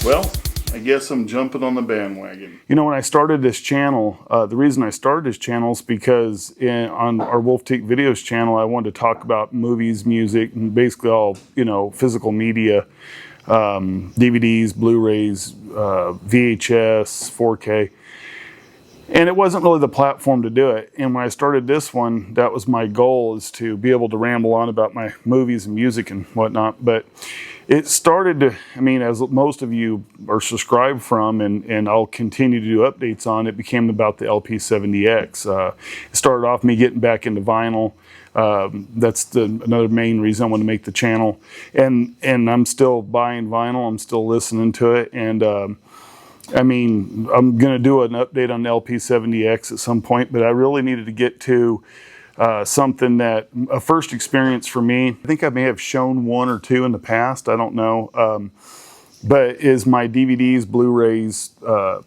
Well, I guess I'm jumping on the bandwagon. You know, when I started this channel, the reason I started this channel is because on our Wolf Teak Videos channel, I wanted to talk about movies, music, and basically all, physical media, DVDs, Blu-rays, VHS, 4K. And it wasn't really the platform to do it. And when I started this one, that was my goal, is to be able to ramble on about my movies and music and whatnot. But it started to, as most of you are subscribed from, and I'll continue to do updates on, it became about the LP70X. It started off me getting back into vinyl. That's another main reason I wanted to make the channel. And I'm still buying vinyl. I'm still listening to it. And I'm going to do an update on the LP70X at some point, but I really needed to get to something that, a first experience for me. I think I may have shown one or two in the past, I don't know, but is my DVDs, Blu-rays, 4K.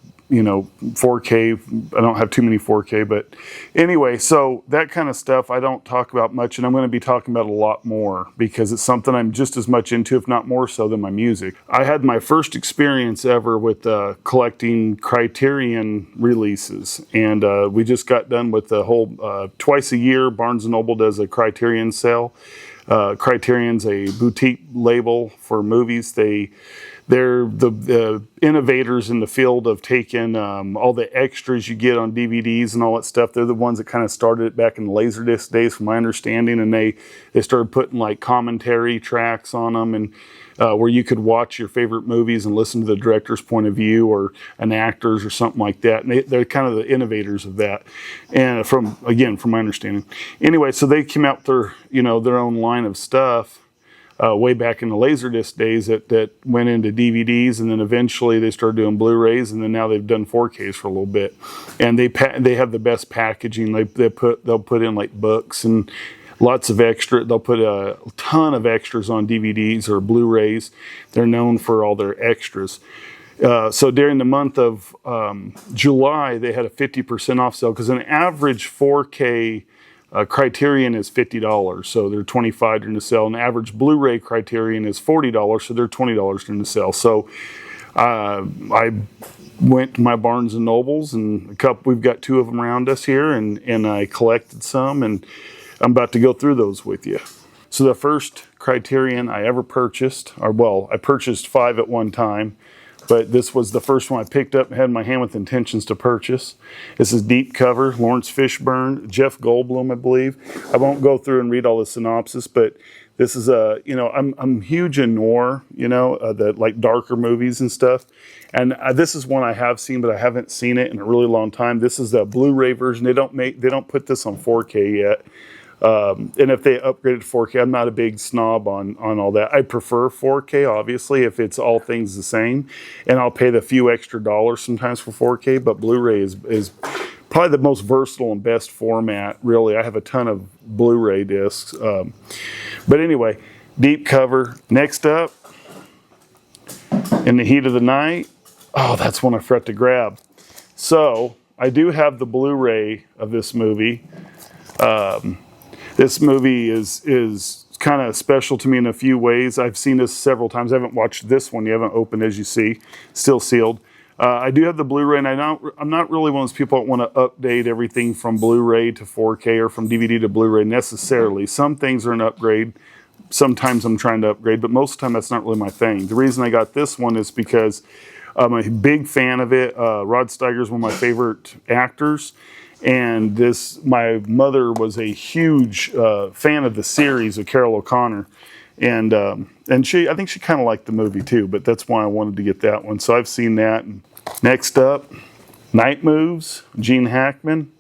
I don't have too many 4K, but anyway, so that kind of stuff I don't talk about much, and I'm going to be talking about a lot more because it's something I'm just as much into, if not more so, than my music. I had my first experience ever with collecting Criterion releases, and we just got done with the whole, twice a year, Barnes & Noble does a Criterion sale. Criterion's a boutique label for movies. They're the innovators in the field of taking all the extras you get on DVDs and all that stuff. They're the ones that kind of started it back in the Laserdisc days, from my understanding, and they started putting like commentary tracks on them, and where you could watch your favorite movies and listen to the director's point of view or an actor's or something like that. And they're kind of the innovators of that. And from my understanding. Anyway, so they came out with their own line of stuff. Way back in the Laserdisc days that went into DVDs, and then eventually they started doing Blu-rays, and then now they've done 4Ks for a little bit. And they have the best packaging. They'll put in like books and lots of extra. They'll put a ton of extras on DVDs or Blu-rays. They're known for all their extras. So during the month of July, they had a 50% off sale, because an average 4K Criterion is $50, so they're $25 during the sale. An average Blu-ray Criterion is $40, so they're $20 during the sale. So I went to my Barnes & Nobles, and we've got two of them around us here, and I collected some, and I'm about to go through those with you. So the first Criterion I ever purchased, I purchased 5 at one time, but this was the first one I picked up and had in my hand with intentions to purchase. This is Deep Cover, Lawrence Fishburne, Jeff Goldblum, I believe. I won't go through and read all the synopsis, but this is I'm huge in noir, the like darker movies and stuff. And this is one I have seen, but I haven't seen it in a really long time. This is the Blu-ray version. They don't put this on 4K yet. And if they upgraded to 4K, I'm not a big snob on all that. I prefer 4K, obviously, if it's all things the same. And I'll pay the few extra dollars sometimes for 4K, but Blu-ray is probably the most versatile and best format, really. I have a ton of Blu-ray discs. But anyway, Deep Cover. Next up, In the Heat of the Night. Oh, that's one I forgot to grab. So, I do have the Blu-ray of this movie. This movie is kind of special to me in a few ways. I've seen this several times. I haven't watched this one. You haven't opened, as you see, still sealed. I do have the Blu-ray, and I'm not really one of those people that want to update everything from Blu-ray to 4K or from DVD to Blu-ray necessarily. Some things are an upgrade. Sometimes I'm trying to upgrade, but most of the time that's not really my thing. The reason I got this one is because I'm a big fan of it. Rod Steiger is one of my favorite actors. And my mother was a huge fan of the series of Carol O'Connor, and I think she kind of liked the movie too. But that's why I wanted to get that one. So I've seen that. And next up, Night Moves, Gene Hackman.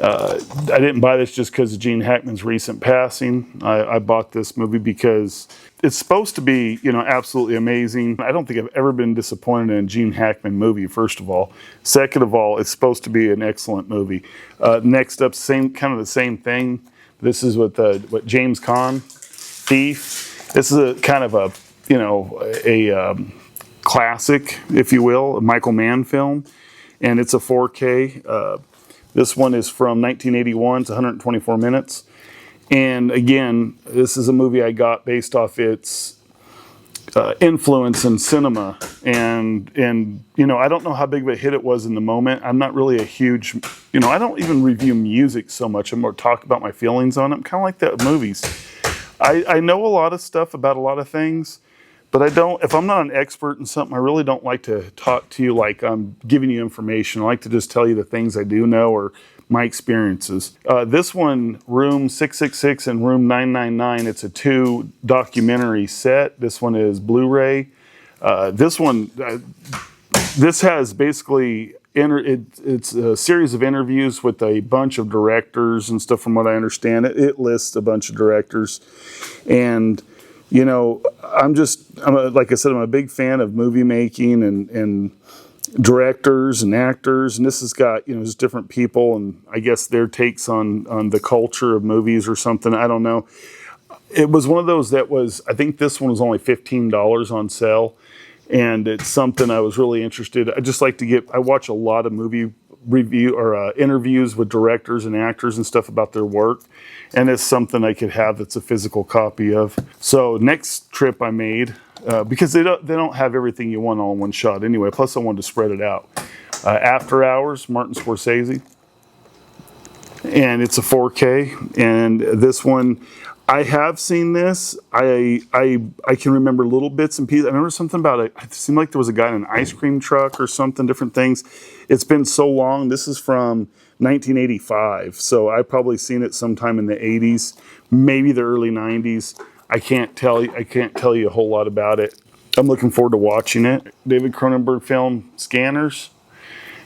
I didn't buy this just because of Gene Hackman's recent passing. I bought this movie because it's supposed to be, absolutely amazing. I don't think I've ever been disappointed in a Gene Hackman movie, first of all. Second of all, it's supposed to be an excellent movie. Next up, kind of the same thing. This is with James Caan, Thief. This is a kind of a classic, if you will, a Michael Mann film, and it's a 4K. This one is from 1981. It's 124 minutes. And again, this is a movie I got based off its influence in cinema, and you know, I don't know how big of a hit it was in the moment. I'm not really a huge, you know, I don't even review music so much. I'm more talk about my feelings on it. I'm kind of like that with movies. I know a lot of stuff about a lot of things, but I don't, if I'm not an expert in something, I really don't like to talk to you like I'm giving you information. I like to just tell you the things I do know or my experiences. This one, Room 666 and Room 999, it's a 2 documentary set. This one is Blu-ray. This one, this has basically, it's a series of interviews with a bunch of directors and stuff from what I understand. It lists a bunch of directors. And, you know, like I said, I'm a big fan of movie making and directors and actors, and this has got, you know, just different people and I guess their takes on the culture of movies or something. I don't know. It was one of those that was, I think this one was only $15 on sale, and it's something I was really interested. I just like to I watch a lot of movie review or interviews with directors and actors and stuff about their work, and it's something I could have that's a physical copy of. So next trip I made, because they don't have everything you want all in one shot anyway. Plus, I wanted to spread it out. After Hours, Martin Scorsese, and it's a 4K. And this one, I have seen this. I can remember little bits and pieces. I remember something about it. It seemed like there was a guy in an ice cream truck or something. Different things. It's been so long. This is from 1985, so I've probably seen it sometime in the 80s, maybe the early 90s. I can't tell you a whole lot about it. I'm looking forward to watching it. David Cronenberg film, Scanners,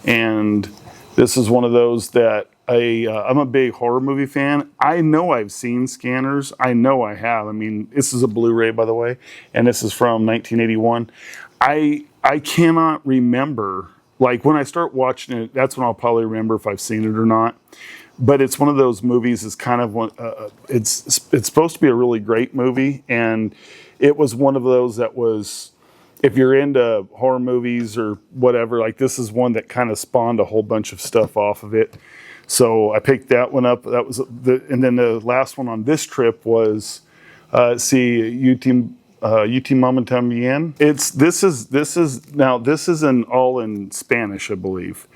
and this is one of those that I'm a big horror movie fan. I know I've seen Scanners. I know I have. I mean, this is a Blu-ray, by the way, and this is from 1981. I cannot remember. Like, when I start watching it, that's when I'll probably remember if I've seen it or not. But it's one of those movies. It's kind of one. It's supposed to be a really great movie, and it was one of those that was. If you're into horror movies or whatever, like, this is one that kind of spawned a whole bunch of stuff off of it. So I picked that one up. That was and then the last one on this trip was Tu Mamá También. This is all in Spanish, I believe.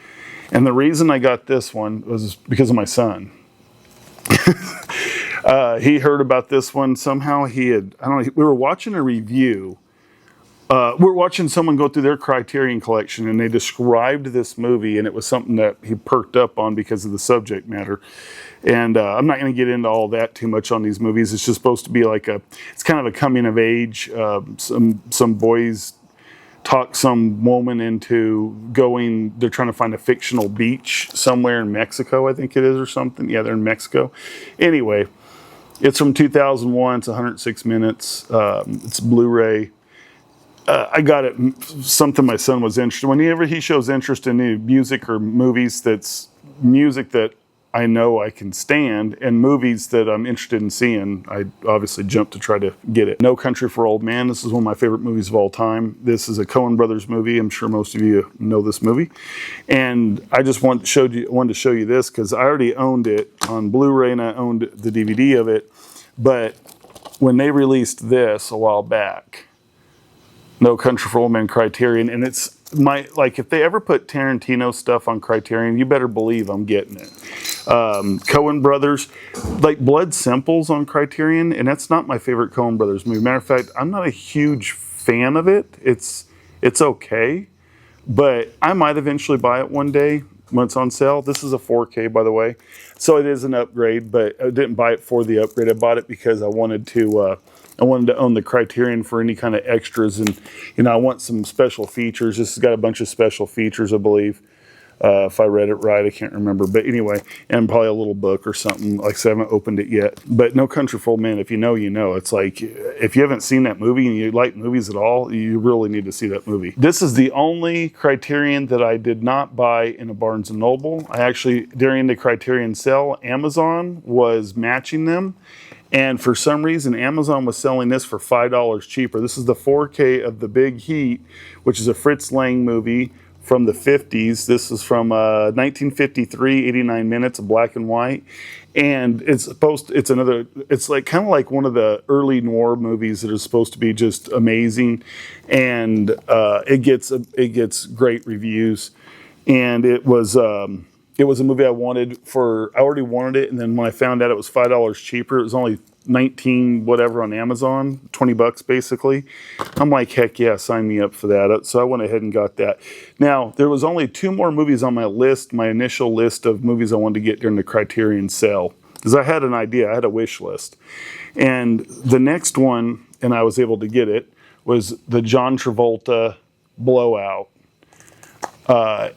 And the reason I got this one was because of my son. He heard about this one. Somehow we were watching a review. We were watching someone go through their Criterion collection, and they described this movie, and it was something that he perked up on because of the subject matter. And I'm not going to get into all that too much on these movies. It's just supposed to be like it's kind of a coming of age. Some boys talk some woman into they're trying to find a fictional beach somewhere in Mexico, I think it is, or something. Yeah, they're in Mexico. Anyway, it's from 2001. It's 106 minutes. It's Blu-ray. I got it, something my son was interested in. Whenever he shows interest in any music or movies, that's music that I know I can stand, and movies that I'm interested in seeing, I obviously jump to try to get it. No Country for Old Men. This is one of my favorite movies of all time. This is a Coen Brothers movie. I'm sure most of you know this movie. And I just wanted to show you this because I already owned it on Blu-ray and I owned the DVD of it. But when they released this a while back, No Country for Old Men, Criterion, and it's if they ever put Tarantino stuff on Criterion, you better believe I'm getting it. Coen Brothers, like Blood Simple's on Criterion, and that's not my favorite Coen Brothers movie. Matter of fact, I'm not a huge fan of it. It's okay, but I might eventually buy it one day when it's on sale. This is a 4K, by the way, so it is an upgrade, but I didn't buy it for the upgrade. I bought it because I wanted to own the Criterion for any kind of extras, and I want some special features. This has got a bunch of special features, I believe. If I read it right, I can't remember. But anyway, and probably a little book or something. Like I said, I haven't opened it yet. But No Country for Old Men, if you know, you know. It's like, if you haven't seen that movie and you like movies at all, you really need to see that movie. This is the only Criterion that I did not buy in a Barnes & Noble. I actually, during the Criterion sale, Amazon was matching them. And for some reason, Amazon was selling this for $5 cheaper. This is the 4K of The Big Heat, which is a Fritz Lang movie from the 50s. This is from 1953, 89 minutes of black and white. And it's like kind of like one of the early noir movies that is supposed to be just amazing. And it gets great reviews. And it was a movie I already wanted it. And then when I found out it was $5 cheaper, it was only 19 whatever on Amazon, $20 basically. I'm like, heck yeah, sign me up for that. So I went ahead and got that. Now, there was only 2 more movies on my list, my initial list of movies I wanted to get during the Criterion sale. Because I had an idea, I had a wish list. And the next one, and I was able to get it, was the John Travolta Blowout.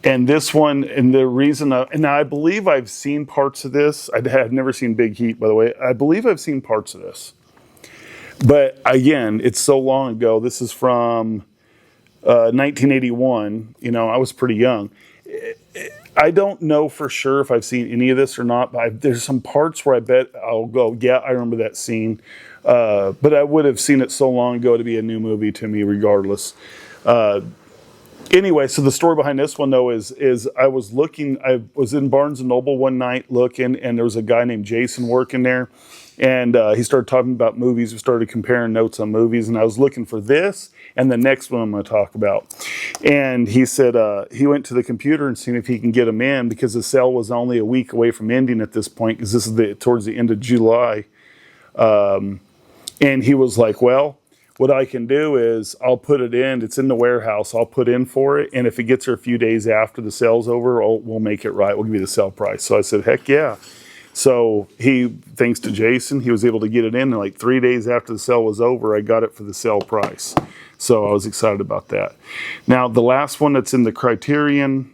And this one, and the reason, and I believe I've seen parts of this. I have never seen Big Heat, by the way. I believe I've seen parts of this. But again, it's so long ago. This is from 1981. You know, I was pretty young. I don't know for sure if I've seen any of this or not, but there's some parts where I bet I'll go, yeah, I remember that scene. But I would have seen it so long ago to be a new movie to me regardless. Anyway, so the story behind this one, though, is I was in Barnes & Noble one night looking, and there was a guy named Jason working there, and he started talking about movies. We started comparing notes on movies, and I was looking for this and the next one I'm going to talk about. And he said he went to the computer and seen if he can get them in because the sale was only a week away from ending at this point because this is towards the end of July. And he was like, well, what I can do is I'll put it in. It's in the warehouse. I'll put in for it. And if it gets here a few days after the sale's over, we'll make it right. We'll give you the sale price. So I said, heck yeah. So thanks to Jason, he was able to get it in. And like 3 days after the sale was over, I got it for the sale price. So I was excited about that. Now, the last one that's in the Criterion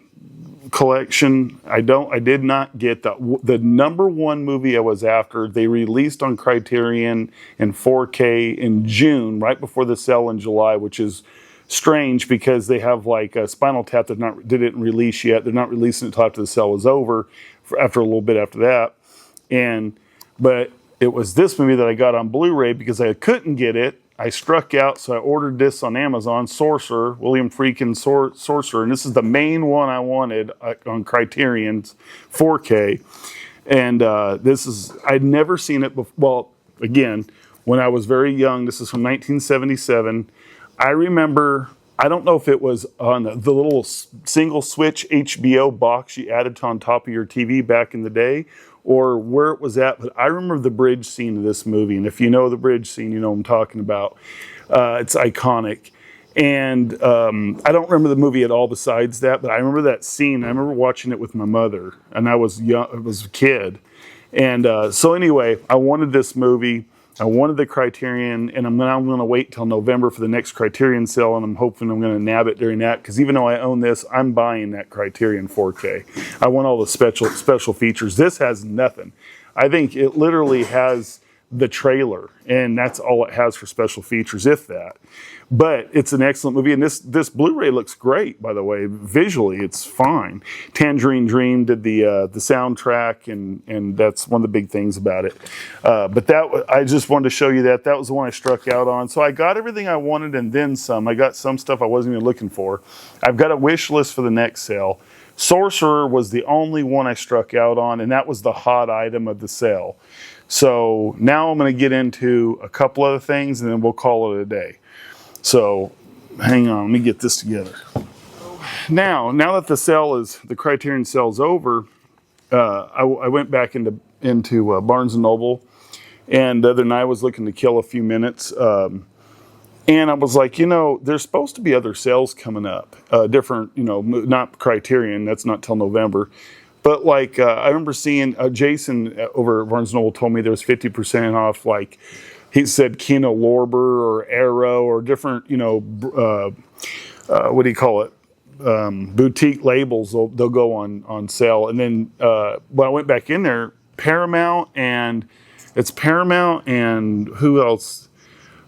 collection, I did not get the number one movie I was after. They released on Criterion in 4K in June, right before the sale in July, which is strange because they have like a Spinal Tap that didn't release yet. They're not releasing it until after the sale is over, after a little bit after that. But it was this movie that I got on Blu-ray because I couldn't get it. I struck out, so I ordered this on Amazon, Sorcerer, William Friedkin Sorcerer, and this is the main one I wanted on Criterion's 4K. And I'd never seen it before. Well, again, when I was very young, this is from 1977. I remember, I don't know if it was on the little single switch HBO box you added on top of your TV back in the day, or where it was at, but I remember the bridge scene of this movie, and if you know the bridge scene, you know what I'm talking about. It's iconic. And I don't remember the movie at all besides that, but I remember that scene. I remember watching it with my mother, and I was young, I was a kid. And so anyway, I wanted this movie. I wanted the Criterion, and I'm going to wait till November for the next Criterion sale, and I'm hoping I'm going to nab it during that, because even though I own this, I'm buying that Criterion 4K. I want all the special features. This has nothing. I think it literally has the trailer, and that's all it has for special features, if that. But it's an excellent movie, and this Blu-ray looks great, by the way. Visually, it's fine. Tangerine Dream did the soundtrack, and that's one of the big things about it. But I just wanted to show you that. That was the one I struck out on. So I got everything I wanted and then some. I got some stuff I wasn't even looking for. I've got a wish list for the next sale. Sorcerer was the only one I struck out on, and that was the hot item of the sale. So now I'm going to get into a couple other things, and then we'll call it a day. So hang on, let me get this together. Now that the Criterion sale's over, I went back into Barnes & Noble, and the other night I was looking to kill a few minutes, and I was like, there's supposed to be other sales coming up, different, not Criterion, that's not till November. But like, I remember seeing Jason over at Barnes & Noble told me there was 50% off, like, he said Kino Lorber or Arrow or different, what do you call it? Boutique labels, they'll go on sale. And then when I went back in there, Paramount and who else?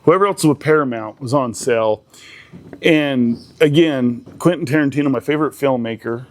Whoever else with Paramount was on sale. And again, Quentin Tarantino, my favorite filmmaker,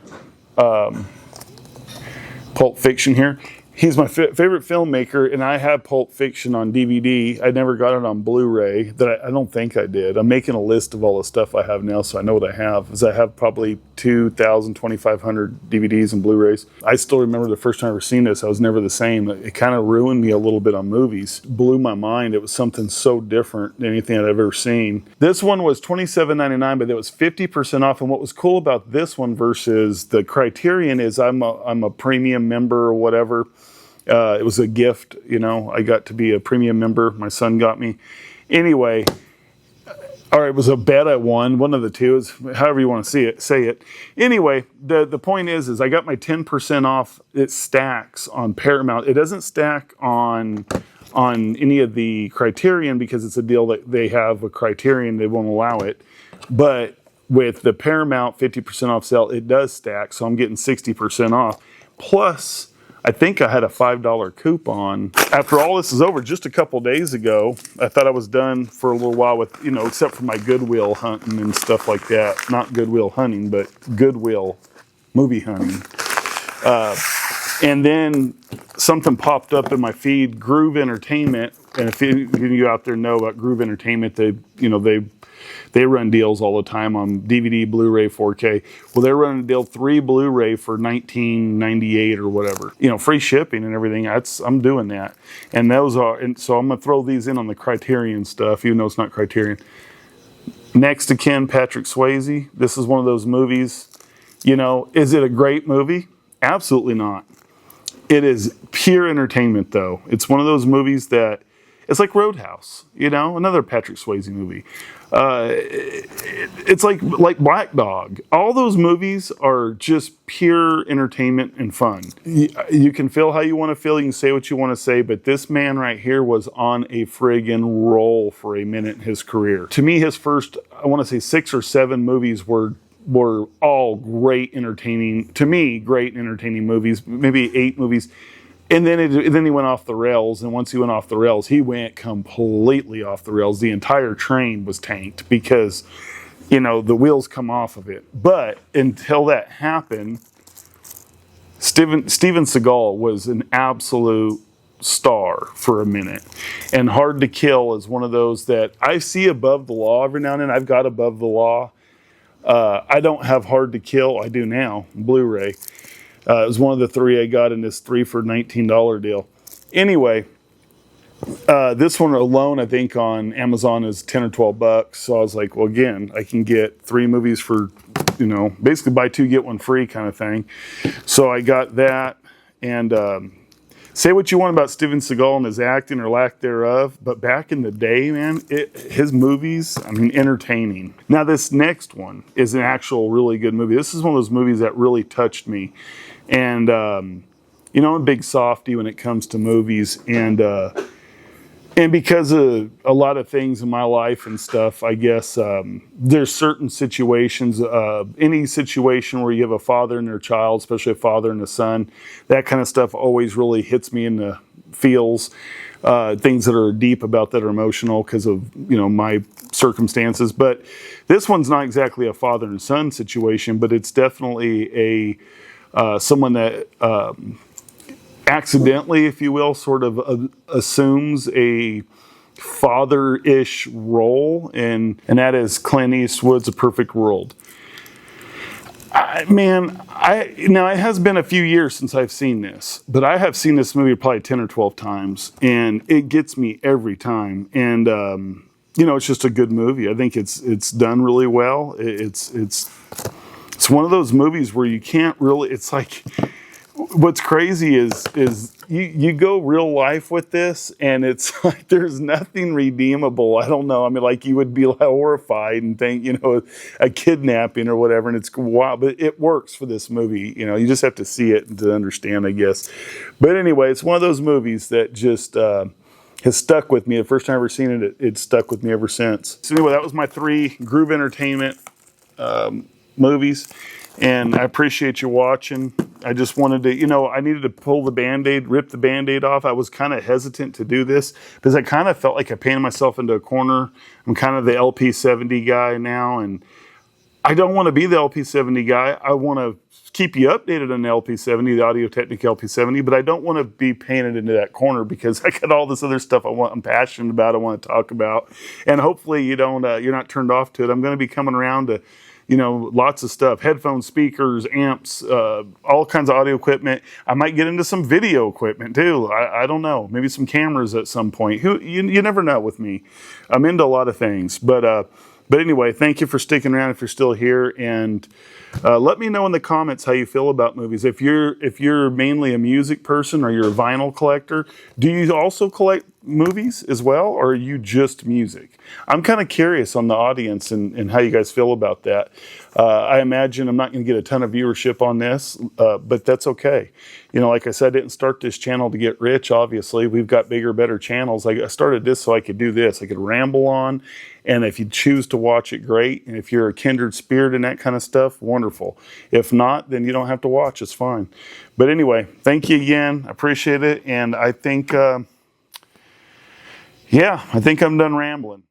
Pulp Fiction here. He's my favorite filmmaker, and I have Pulp Fiction on DVD. I never got it on Blu-ray. I don't think I did. I'm making a list of all the stuff I have now, so I know what I have. As I have probably 2,000, 2,500 DVDs and Blu-rays. I still remember the first time I ever seen this. I was never the same. It kind of ruined me a little bit on movies. Blew my mind. It was something so different than anything I'd ever seen. This one was $27.99, but it was 50% off. And what was cool about this one versus the Criterion is I'm a premium member or whatever. It was a gift, you know. I got to be a premium member. My son got me. Anyway, or it was a bet I won. One of the two, is however you want to say it. Anyway, the point is I got my 10% off. It stacks on Paramount. It doesn't stack on any of the Criterion because it's a deal that they have with Criterion. They won't allow it. But with the Paramount 50% off sale, it does stack. So I'm getting 60% off. Plus, I think I had a $5 coupon. After all this is over, just a couple days ago, I thought I was done for a little while with, you know, except for my Goodwill hunting and stuff like that. Not Goodwill hunting, but Goodwill movie hunting. And then something popped up in my feed, Gruv Entertainment. And if any of you out there know about Gruv Entertainment, they run deals all the time on DVD, Blu-ray, 4K. Well, they're running a deal, 3 Blu-ray for $19.98 or whatever. You know, free shipping and everything. I'm doing that. And so I'm gonna throw these in on the Criterion stuff, even though it's not Criterion. Next to kin, Patrick Swayze. This is one of those movies. You know, is it a great movie? Absolutely not. It is pure entertainment, though. It's one of those movies that it's like Roadhouse, you know, another Patrick Swayze movie. It's like Black Dog. All those movies are just pure entertainment and fun. You can feel how you want to feel. You can say what you want to say. But this man right here was on a friggin' roll for a minute in his career. To me, his first, I want to say 6 or 7 movies were all great entertaining. To me, great entertaining movies. Maybe 8 movies. And then he went off the rails, and once he went off the rails, he went completely off the rails. The entire train was tanked because, you know, the wheels come off of it. But until that happened, Steven Seagal was an absolute star for a minute. And Hard to Kill is one of those that I see above the law every now and then. I've got Above the Law. I don't have Hard to Kill. I do now, Blu-ray. It was one of the 3 I got in this 3 for $19 deal. Anyway, this one alone, I think on Amazon is 10 or 12 bucks. So I was like, well, again, I can get 3 movies for, you know, basically buy 2, get 1 free kind of thing. So I got that. And say what you want about Steven Seagal and his acting or lack thereof, but back in the day, man, his movies, I mean, entertaining. Now, this next one is an actual really good movie. This is one of those movies that really touched me. And, you know, I'm a big softie when it comes to movies. And because of a lot of things in my life and stuff, I guess there's certain situations, any situation where you have a father and their child, especially a father and a son, that kind of stuff always really hits me in the feels. Things that are deep about that are emotional because of, you know, my circumstances. But this one's not exactly a father and son situation, but it's definitely someone that accidentally, if you will, sort of assumes a father-ish role, and that is Clint Eastwood's A Perfect World. Now it has been a few years since I've seen this, but I have seen this movie probably 10 or 12 times, and it gets me every time. And you know, it's just a good movie. I think it's done really well. It's one of those movies where you can't really. It's like, what's crazy is you go real life with this, and it's like there's nothing redeemable. I don't know. I mean, like you would be horrified and think, you know, a kidnapping or whatever, and it's wild, but it works for this movie. You know, you just have to see it to understand, I guess. But anyway, it's one of those movies that just has stuck with me. The first time I ever seen it, it stuck with me ever since. So anyway, that was my 3 Gruv Entertainment movies, and I appreciate you watching. I just wanted to, you know, I needed to pull the Band-Aid, rip the Band-Aid off. I was kind of hesitant to do this because I kind of felt like I painted myself into a corner. I'm kind of the LP70 guy now, and I don't want to be the LP70 guy. I want to keep you updated on the LP70, the Audio-Technica LP70, but I don't want to be painted into that corner because I got all this other stuff I'm passionate about, I want to talk about. And hopefully you're not turned off to it. I'm going to be coming around to, lots of stuff, headphones, speakers, amps, all kinds of audio equipment. I might get into some video equipment too. I don't know, maybe some cameras at some point. You never know with me. I'm into a lot of things, but anyway, thank you for sticking around if you're still here, and let me know in the comments how you feel about movies. If you're mainly a music person or you're a vinyl collector, do you also collect movies as well, or are you just music? I'm kind of curious on the audience and how you guys feel about that. I imagine I'm not going to get a ton of viewership on this, but that's okay. Like I said, I didn't start this channel to get rich, obviously. We've got bigger, better channels. I started this so I could do this. I could ramble on, and if you choose to watch it, great. And if you're a kindred spirit and that kind of stuff, wonderful. If not, then you don't have to watch. It's fine. But anyway, thank you again. I appreciate it. And I think, I think I'm done rambling.